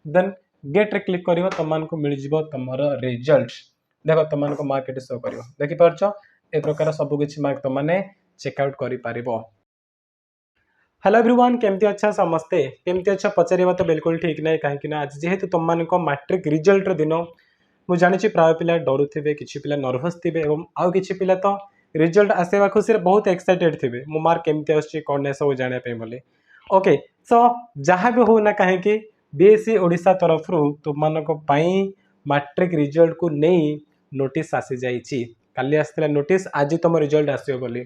Then get रे click करिवो तमनको मिल जिवो तमरो result देखो तमनको मार्क एटी शो करिवो देखि परछो ए प्रकार सब किछि मार्क तमने चेकआउट करि पारिबो। हेलो एवरीवन केमती अच्छा समस्ते केमती अच्छा पचारिबा तो बिल्कुल ठीक नै काहे ना आज जेहेतु तमनको मैट्रिक रिजल्ट रो दिन मु जानि प्राय पिला डरुथिबे किछि पिला नर्वस थिबे एवं आउ किछि पिला तो रिजल्ट आसेबा खुशी बहुत एक्साइटेड थिबे मो मार्क केमती आछि कोन नै सब जाने पे बोली ओके सो जहाँ भी हो ना कहे कि बीएससी ओडिशा तरफ रु तुमनको पाई मैट्रिक रिजल्ट को नहीं नोटिस आसी जाइछि काली आस्थिला नोटिस आज तुम रिजल्ट आसियो बोली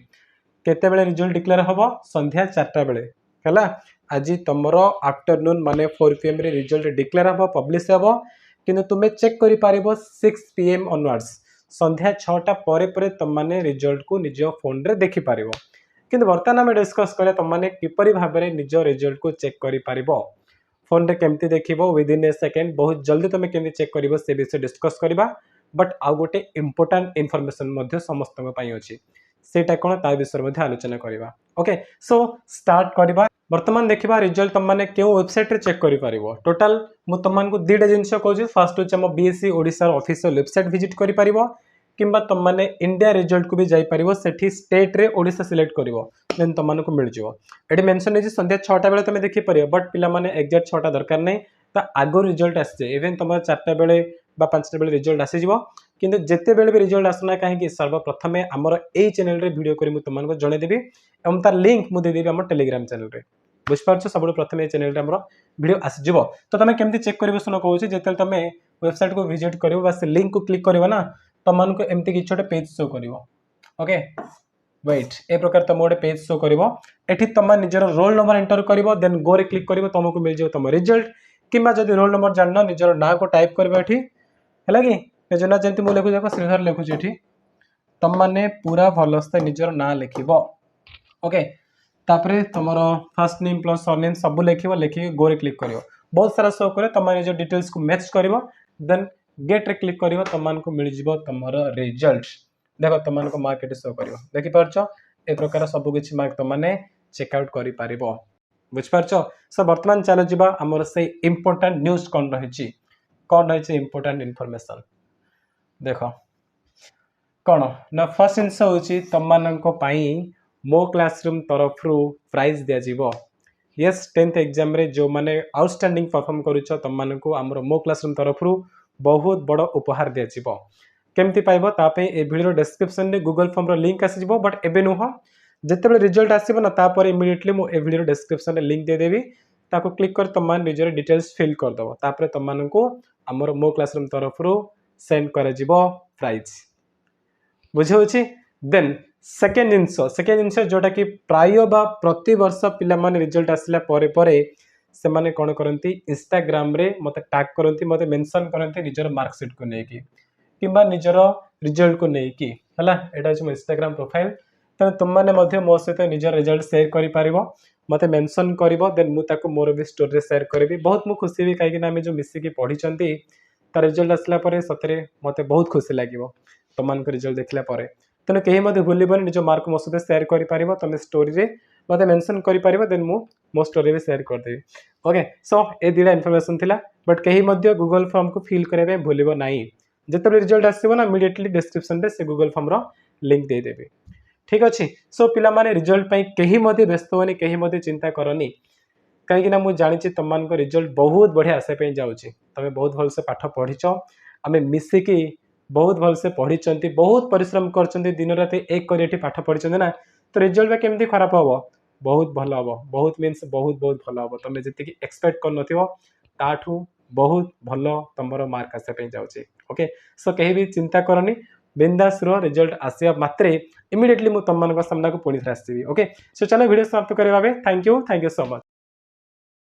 केते बेले रिजल्ट डिक्लेयर हबो संध्या 4टा बेले हला आज तुमरो आफ्टरनून माने 4 पीएम रे रिजल्ट डिक्लेयर हबो पब्लिश हबो किंतु तुमे चेक करि पारिबो 6 पीएम ऑनवर्ड्स संध्या 6टा परे परे तुम माने रिजल्ट को निज फोन रे देखि पारिबो किंतु वर्तमान आम डिस्कस कले तुम माने किपरि भाबरे निज रिजल्ट को चेक करि पारिबो फोन रे केमती देखिबो विद इन ए सेकंड बहुत जल्दी तुम केमती चेक करिवो से विषय डिस्कस करिबा बट आउ गोटे इंपोर्टेंट इन्फॉर्मेशन मध्ये समस्त पई अछि सेटा कोन ता विषय मध्ये आलोचना करिबा ओके सो स्टार्ट करिबा वर्तमान देखिबा रिजल्ट तुम माने केउ वेबसाइट रे चेक करि पारिबो टोटल मु तुमन को दीटा जिंस कहूची फर्स्ट होच हम BSc Odisha official website visit करि पारिबो किंबा तुम माने इंडिया रिजल्ट को भी जाई पारिबो सेठी स्टेट रे ओडिसा सिलेक्ट करिवो देन तुमन को मिल जिवो एडी मेंशन है जे संध्या 6टा बेले तुम देखि परियो बट पिला माने एग्जैक्ट 6टा दरकार नै ता आगो रिजल्ट आसे इवन तुम 4टा बेले बा 5टा बेले रिजल्ट आसी जिवो किंतु जेते बेले भी रिजल्ट आसना काहे कि सर्वप्रथम हमर ए चैनल रे वीडियो करी मु तुमन को जणे देबी एवं तार लिंक मु दे देबी हमर टेलीग्राम चैनल रे बुझ पारछ सबले प्रथम ए चैनल रे हमर वीडियो आसी जिवो तो तुम केमती चेक करिवो सुनो कहूची जेते तुम वेबसाइट को विजिट करिवो बस लिंक को क्लिक करिवो ना तुमन को एमती कि छोटे पेज शो करिवो ओके वेट ए प्रकार तुम गोटे पेज शो करिवो एठी तुम निजर रोल नंबर एंटर करिवो देन गो रे क्लिक करिवो तुमको मिल जिवो तुम रिजल्ट किंबा जदि रोल नंबर जानना निजर ना को टाइप करबो एठी हैला कि निजना जेंति मु लेखु जाको श्रीधर लेखु एठी तुम माने पूरा भलस्ते निजर ना लिखिबो ओके तापरे तुमरो फर्स्ट नेम प्लस सरनेम सब लिखिबो लेखि गो रे क्लिक करिवो बहुत सारा शो करे तुम निजर डिटेल्स को मैच करिवो देन गेट रे क्लिक करिवो तुमको मिल जिवो तुमरो रिजल्ट देखो तुमको मार्क एटी शो करिवो देखि परछो ए प्रकार सब किछि मार्क तुमने चेकआउट करि पारिबो बुझ परछो सो वर्तमान चलो जिबा हमर से इंपोर्टेंट न्यूज़ कोन रहिछि इंपोर्टेंट इन्फॉर्मेशन देखो कोन ना फर्स्ट इनस होछि तुमनको पाई मो क्लासरूम तरफ रु प्राइज दिया जिवो यस 10th एग्जाम रे जो माने आउटस्टैंडिंग परफॉर्म करिछो तुमनको हमर मो क्लासरूम तरफ रु बहुत बड़ उपहार दिया जिवो केमती पाइबो तापे ए वीडियो डिस्क्रिप्शन रे गूगल फॉर्म रो लिंक आसी जिवो बट एबे नुह जेतेबे रिजल्ट आसीबो ना तापर इमीडिएटली मु ए वीडियो डिस्क्रिप्शन रे लिंक दे देबी ताको क्लिक कर तमान निजर डिटेल्स फिल कर दबो तापर तमाननको हमर मो क्लासरूम तरफ रो सेंड कर जिवो प्राइज बुझौछि देन सेकंड इनसो जोटा कि प्राय बा प्रति वर्ष पिला माने रिजल्ट आसिला परे परे से माने कोन करंती इंस्टाग्राम रे मते टैग करंती मते मेंशन करंती निजर मार्कशीट को नेकी किंबा निजर रिजल्ट को नेकी हला एटा छ इंस्टाग्राम प्रोफाइल त तुम माने मध्ये मो सहित निजर रिजल्ट शेयर करि पारिबो मते मेंशन करिवो देन मु ताको मोर भी स्टोरी रे शेयर करबी बहुत मु खुशी भी काई कि ना हम जो मिसी की पढी चंती त रिजल्ट आसला परे सतरे मते बहुत खुशी लागिवो तुमन को रिजल्ट देखला परे तने केही मध्ये भूलिबनी निजो मार्क मो सहित शेयर करि पारिबो तमे स्टोरी रे मते मेंशन करि पारिबो देन मु मो स्टोरी रे शेयर कर देबी ओके सो ए दिला इन्फॉर्मेशन थिला बट केही मध्ये गूगल फॉर्म को फिल करबे भूलिबो नाही जेते रिजल्ट आसीबो ना इमीडिएटली डिस्क्रिप्शन रे से गूगल फॉर्म रो लिंक दे देबे ठीक अछि सो पिला माने रिजल्ट पई केही मध्ये व्यस्त होनी केही मध्ये चिंता करनी काहे कि ना मु जानि छि तमान को रिजल्ट बहुत बढ़िया आसे पे जाउछि तमे बहुत भल से पाठ पढिछो हमें मिसी की बहुत भल से पढिचंती बहुत परिश्रम करचंती दिन राति एक करियठी पाठ पढिचंती ना तो रिजल्ट बा केमती खराब होबो बहुत भल होबो बहुत मींस बहुत बहुत भल होबो तमे जति की एक्सपेक्ट कर नथिबो ताठू बहुत भलो तमरो मार्क आसे पे जाउछि ओके सो कहीं भी चिंता करनी बिंदास रो रिजल्ट आसिया मात्रे इमीडिएटली मु तमन को सामना को पुणी आसीबी ओके सो चलो वीडियो समाप्त करबा बे थैंक यू सो मच।